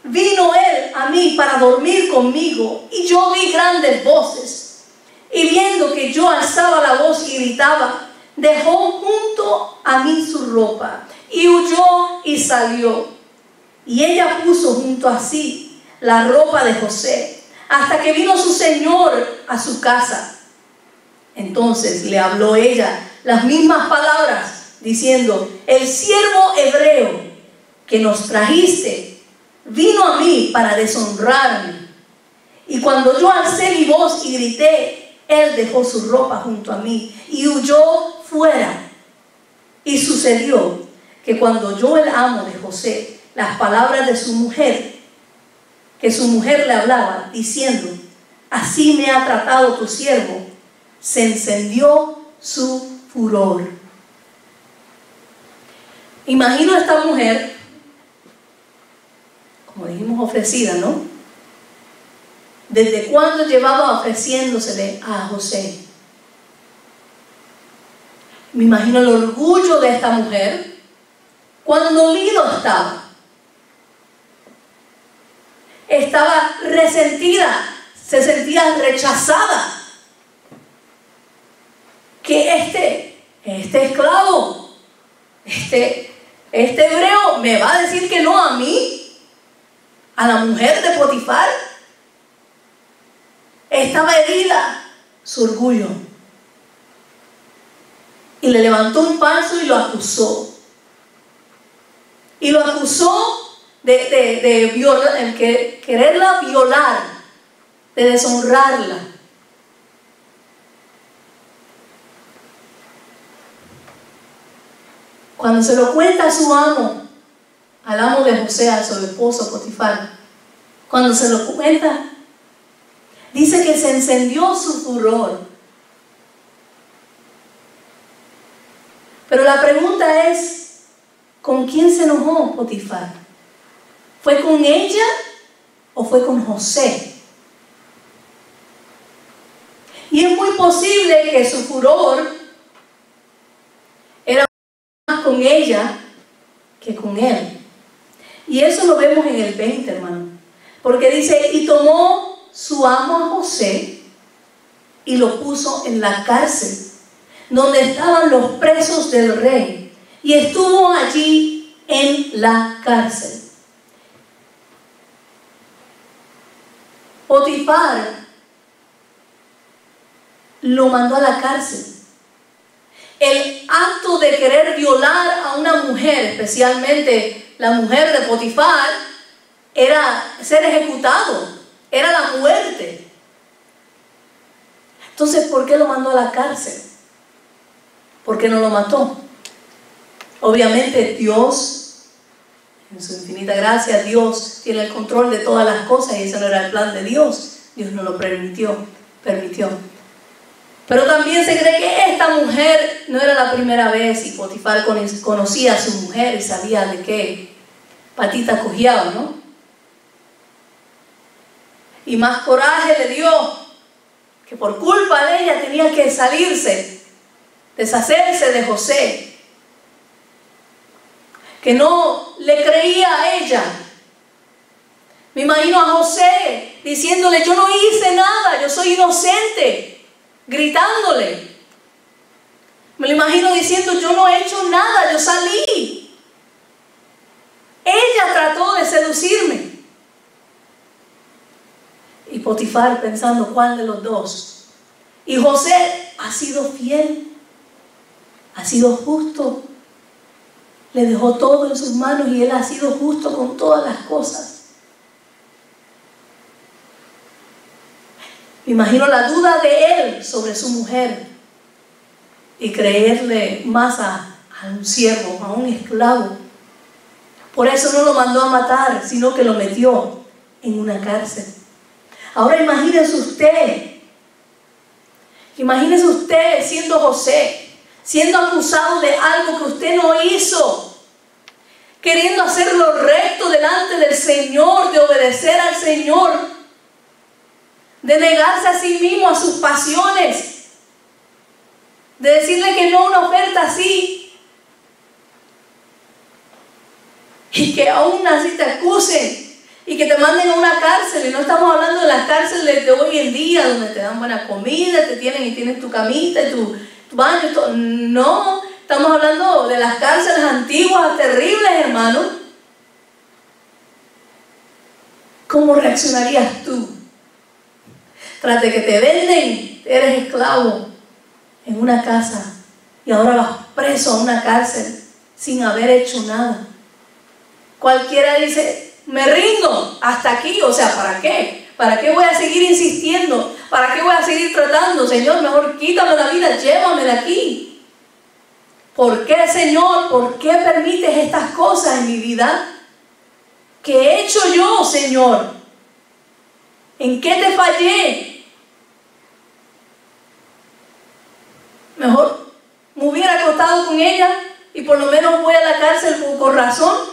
Vino él a mí para dormir conmigo y yo oí grandes voces, y viendo que yo alzaba la voz y gritaba, dejó junto a mí su ropa y huyó y salió. Y ella puso junto a sí la ropa de José hasta que vino su señor a su casa. Entonces le habló ella las mismas palabras, diciendo: el siervo hebreo que nos trajiste vino a mí para deshonrarme. Y cuando yo alcé mi voz y grité, él dejó su ropa junto a mí y huyó fuera. Y sucedió que cuando oyó el amo de José las palabras de su mujer, que su mujer le hablaba, diciendo: así me ha tratado tu siervo, se encendió su furor. Imagino a esta mujer, como dijimos, ofrecida, ¿no? ¿Desde cuándo llevaba ofreciéndosele a José? Me imagino el orgullo de esta mujer cuando dolido estaba. Estaba resentida, se sentía rechazada. Que este esclavo, este hebreo me va a decir que no a mí, a la mujer de Potifar. Estaba herida su orgullo y le levantó un falso y lo acusó. Y lo acusó de violar, quererla violar, de deshonrarla. Cuando se lo cuenta a su amo, al amo de José, a su esposo Potifar, cuando se lo cuenta, dice que se encendió su furor. Pero la pregunta es, ¿con quién se enojó Potifar? ¿Fue con ella o fue con José? Y es muy posible que su furor era más con ella que con él. Y eso lo vemos en el 20, hermano. Porque dice: y tomó su amo a José y lo puso en la cárcel donde estaban los presos del rey, y estuvo allí en la cárcel. Potifar lo mandó a la cárcel. El acto de querer violar a una mujer, especialmente la mujer de Potifar, era ser ejecutado, era la muerte. Entonces, ¿por qué lo mandó a la cárcel? ¿Por qué no lo mató? Obviamente Dios, en su infinita gracia, Dios tiene el control de todas las cosas y ese no era el plan de Dios. Dios no lo permitió. Pero también se cree que esta mujer no era la primera vez y Potifar conocía a su mujer y sabía de qué patita cojeaba, ¿no? Y más coraje le dio que por culpa de ella tenía que salirse, deshacerse de José, que no le creía a ella. Me imagino a José diciéndole: yo no hice nada, yo soy inocente, gritándole. Me lo imagino diciendo: yo no he hecho nada, yo salí. Ella trató de seducirme. Y Potifar pensando: ¿cuál de los dos? Y José ha sido fiel, ha sido justo, le dejó todo en sus manos y él ha sido justo con todas las cosas. Me imagino la duda de él sobre su mujer y creerle más a un siervo, a un esclavo. Por eso no lo mandó a matar, sino que lo metió en una cárcel. Ahora imagínese usted siendo José, siendo acusado de algo que usted no hizo, queriendo hacer lo recto delante del Señor, de obedecer al Señor, de negarse a sí mismo, a sus pasiones, de decirle que no a una oferta así, y que aún así te acusen y que te manden a una cárcel. Y no estamos hablando de las cárceles de hoy en día donde te dan buena comida, te tienen y tienes tu camita y tu baño y todo. No, estamos hablando de las cárceles antiguas, terribles, hermano. ¿Cómo reaccionarías tú? Tras de que te venden, eres esclavo en una casa y ahora vas preso a una cárcel sin haber hecho nada. Cualquiera dice: me rindo, hasta aquí. O sea, ¿para qué? ¿Para qué voy a seguir insistiendo? ¿Para qué voy a seguir tratando? Señor, mejor quítame la vida, llévame de aquí. ¿Por qué, Señor? ¿Por qué permites estas cosas en mi vida? ¿Qué he hecho yo, Señor? ¿En qué te fallé? Mejor me hubiera acostado con ella y por lo menos voy a la cárcel con razón.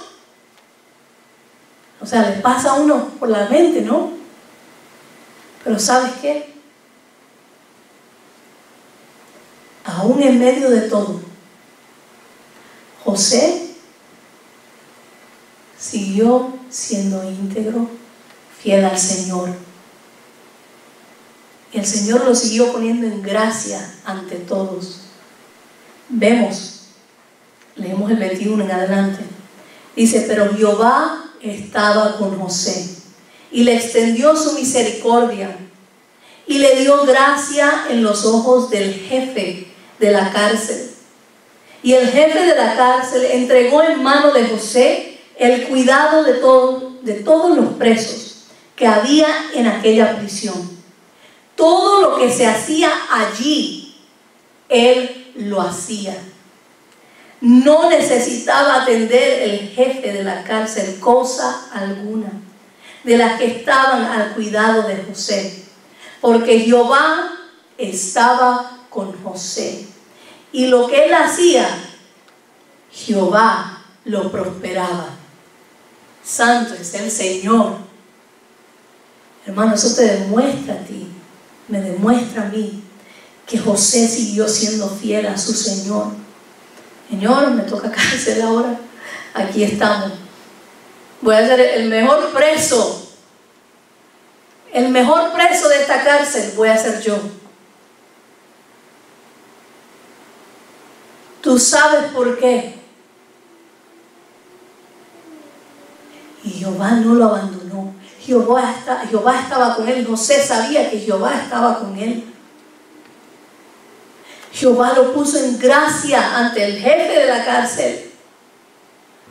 O sea, le pasa a uno por la mente, ¿no? Pero ¿sabes qué? Aún en medio de todo, José siguió siendo íntegro, fiel al Señor. Y el Señor lo siguió poniendo en gracia ante todos. Leemos el 21 en adelante. Dice: pero Jehová estaba con José y le extendió su misericordia y le dio gracia en los ojos del jefe de la cárcel. Y el jefe de la cárcel entregó en mano de José el cuidado de todos los presos que había en aquella prisión. Todo lo que se hacía allí, él lo hacía. No necesitaba atender el jefe de la cárcel cosa alguna de las que estaban al cuidado de José, porque Jehová estaba con José. Y lo que él hacía, Jehová lo prosperaba. Santo es el Señor. Hermano, eso te demuestra a ti, me demuestra a mí, que José siguió siendo fiel a su Señor. Señor, me toca cárcel ahora. Aquí estamos. Voy a ser el mejor preso. El mejor preso de esta cárcel voy a ser yo. Tú sabes por qué. Y Jehová no lo abandonó. Jehová estaba con él. José sabía que Jehová estaba con él. Jehová lo puso en gracia ante el jefe de la cárcel.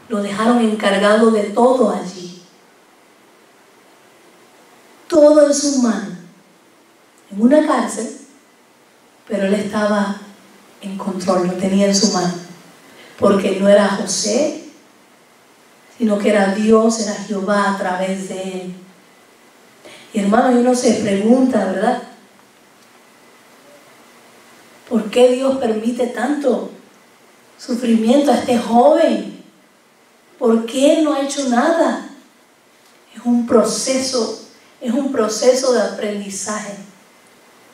Lo dejaron encargado de todo allí. Todo en sus manos. En una cárcel, pero él estaba en control, lo tenía en su mano. porque no era José, sino que era Dios, era Jehová a través de él. Y hermano, uno se pregunta, ¿verdad? ¿Por qué Dios permite tanto sufrimiento a este joven? ¿Por qué él no ha hecho nada? Es un proceso de aprendizaje.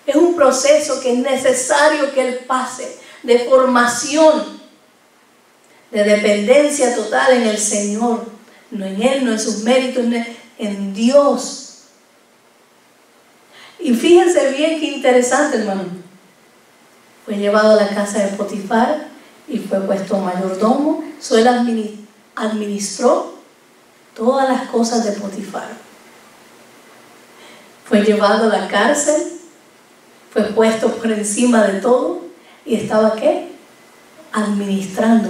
Es un proceso que es necesario que él pase, de formación, de dependencia total en el Señor, no en él, no en sus méritos, en Dios. Y fíjense bien qué interesante, hermano. Fue llevado a la casa de Potifar y fue puesto mayordomo. Él administró todas las cosas de Potifar. Fue llevado a la cárcel, fue puesto por encima de todo y estaba ¿qué? Administrando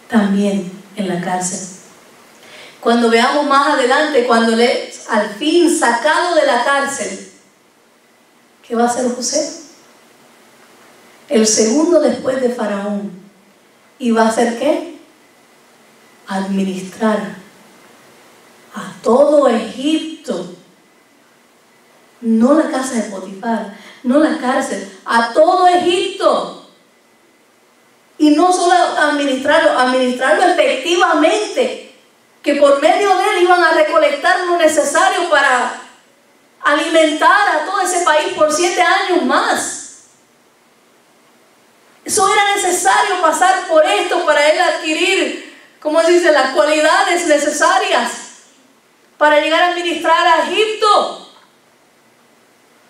también en la cárcel. Cuando veamos más adelante, cuando al fin sacado de la cárcel, ¿qué va a hacer José? El segundo después de Faraón. ¿Y va a hacer qué? Administrar a todo Egipto. No la casa de Potifar, no la cárcel, a todo Egipto. Y no solo administrarlo efectivamente, que por medio de él iban a recolectar lo necesario para alimentar a todo ese país por 7 años más. Eso era necesario pasar por esto para él adquirir, ¿cómo se dice?, las cualidades necesarias para llegar a administrar a Egipto.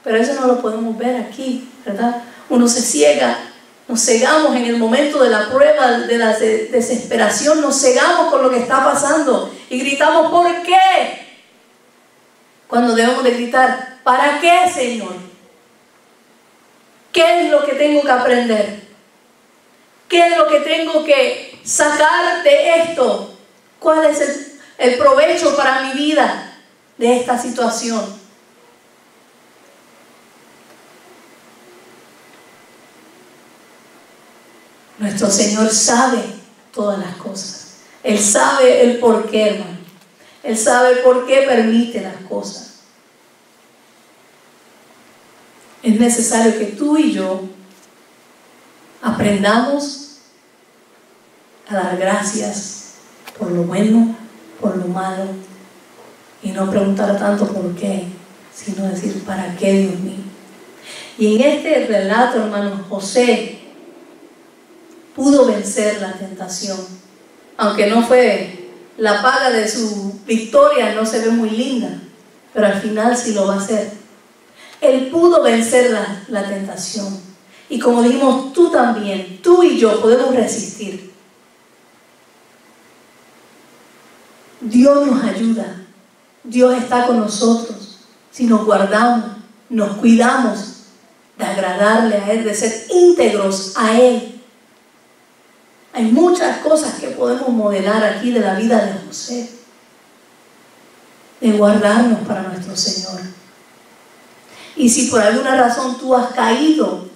Pero eso no lo podemos ver aquí, ¿verdad? Uno se ciega, nos cegamos en el momento de la prueba, de la desesperación, nos cegamos con lo que está pasando y gritamos, ¿por qué? Cuando debemos de gritar, ¿para qué, Señor? ¿Qué es lo que tengo que aprender? ¿Qué es lo que tengo que sacar de esto? ¿Cuál es el provecho para mi vida de esta situación? Nuestro Señor sabe todas las cosas. Él sabe el por qué, hermano. Él sabe por qué permite las cosas. Es necesario que tú y yo aprendamos a dar gracias por lo bueno, por lo malo, y no preguntar tanto por qué, sino decir para qué, Dios mío. Y en este relato, hermano, José pudo vencer la tentación, aunque no fue la paga de su victoria, no se ve muy linda, pero al final sí lo va a hacer. Él pudo vencer la tentación, y como dijimos, tú también, tú y yo podemos resistir. Dios nos ayuda, Dios está con nosotros si nos guardamos, nos cuidamos de agradarle a Él, de ser íntegros a Él. Hay muchas cosas que podemos modelar aquí de la vida de José, de guardarnos para nuestro Señor. Y si por alguna razón tú has caído,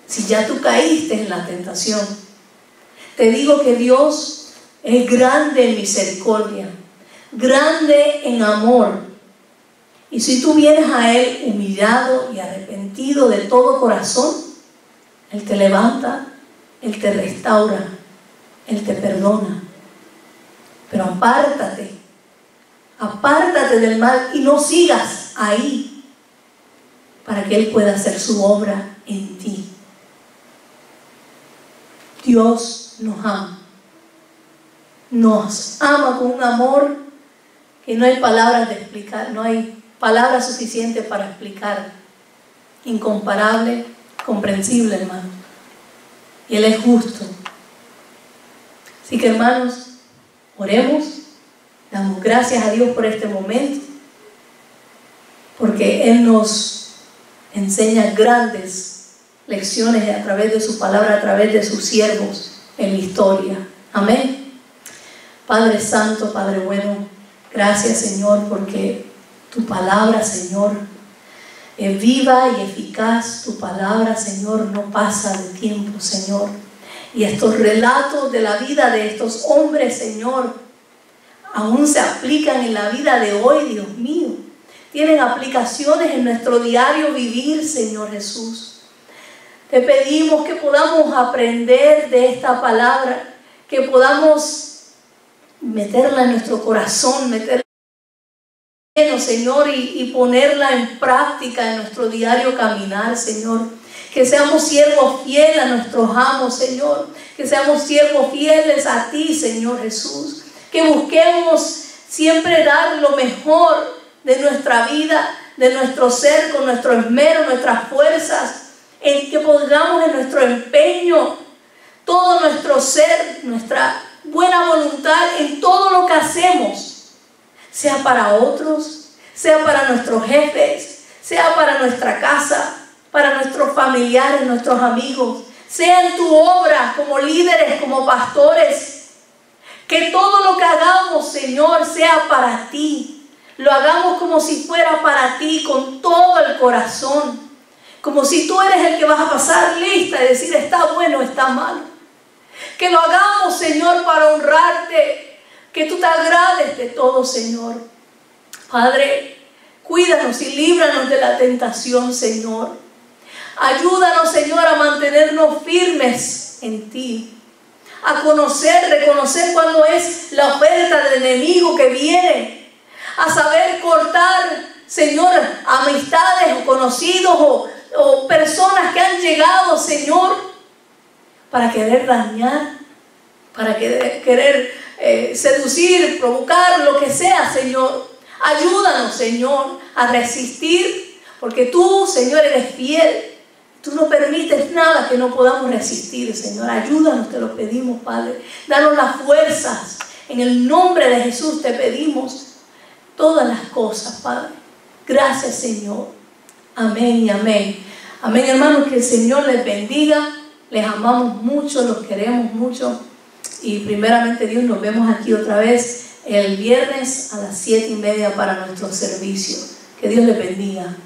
si ya tú caíste en la tentación, te digo que Dios es grande en misericordia, grande en amor. Y si tú vienes a Él humillado y arrepentido de todo corazón, Él te levanta, Él te restaura, Él te perdona. Pero apártate del mal y no sigas ahí, para que Él pueda hacer su obra en ti. Dios nos ama con un amor que no hay palabras de explicar, no hay palabras suficientes para explicar. Incomparable, comprensible, hermano. Y Él es justo. Así que, hermanos, oremos, damos gracias a Dios por este momento, porque Él nos enseña grandes lecciones a través de su palabra, a través de sus siervos en la historia. Amén. Padre Santo, Padre bueno, gracias, Señor, porque tu palabra, Señor, es viva y eficaz. Tu palabra, Señor, no pasa de tiempo, Señor. Y estos relatos de la vida de estos hombres, Señor, aún se aplican en la vida de hoy, Dios mío. Tienen aplicaciones en nuestro diario vivir, Señor Jesús. Te pedimos que podamos aprender de esta palabra, que podamos meterla en nuestro corazón, meterla Señor, y ponerla en práctica en nuestro diario caminar, Señor. Que seamos siervos fieles a nuestros amos, Señor. Que seamos siervos fieles a ti, Señor Jesús. Que busquemos siempre dar lo mejor de nuestra vida, de nuestro ser, con nuestro esmero, nuestras fuerzas. En que pongamos en nuestro empeño todo nuestro ser, nuestra buena voluntad en todo lo que hacemos. Sea para otros, sea para nuestros jefes, sea para nuestra casa, para nuestros familiares, nuestros amigos, sea en tu obra como líderes, como pastores. Que todo lo que hagamos, Señor, sea para ti. Lo hagamos como si fuera para ti, con todo el corazón. Como si tú eres el que vas a pasar lista y decir está bueno, está malo. Que lo hagamos, Señor, para honrarte. Que tú te agrades de todo, Señor. Padre, cuídanos y líbranos de la tentación, Señor. Ayúdanos, Señor, a mantenernos firmes en ti. A conocer, reconocer cuando es la oferta del enemigo que viene. A saber cortar, Señor, amistades o conocidos o personas que han llegado, Señor, para querer dañar, para querer seducir, provocar, lo que sea, Señor. Ayúdanos, Señor, a resistir, porque tú, Señor, eres fiel. Tú no permites nada que no podamos resistir, Señor. Ayúdanos, te lo pedimos, Padre. Danos las fuerzas. En el nombre de Jesús te pedimos todas las cosas, Padre. Gracias, Señor. Amén y amén. Amén, hermanos, que el Señor les bendiga. Les amamos mucho, los queremos mucho. Y primeramente Dios, nos vemos aquí otra vez el viernes a las 7:30 para nuestro servicio. Que Dios les bendiga.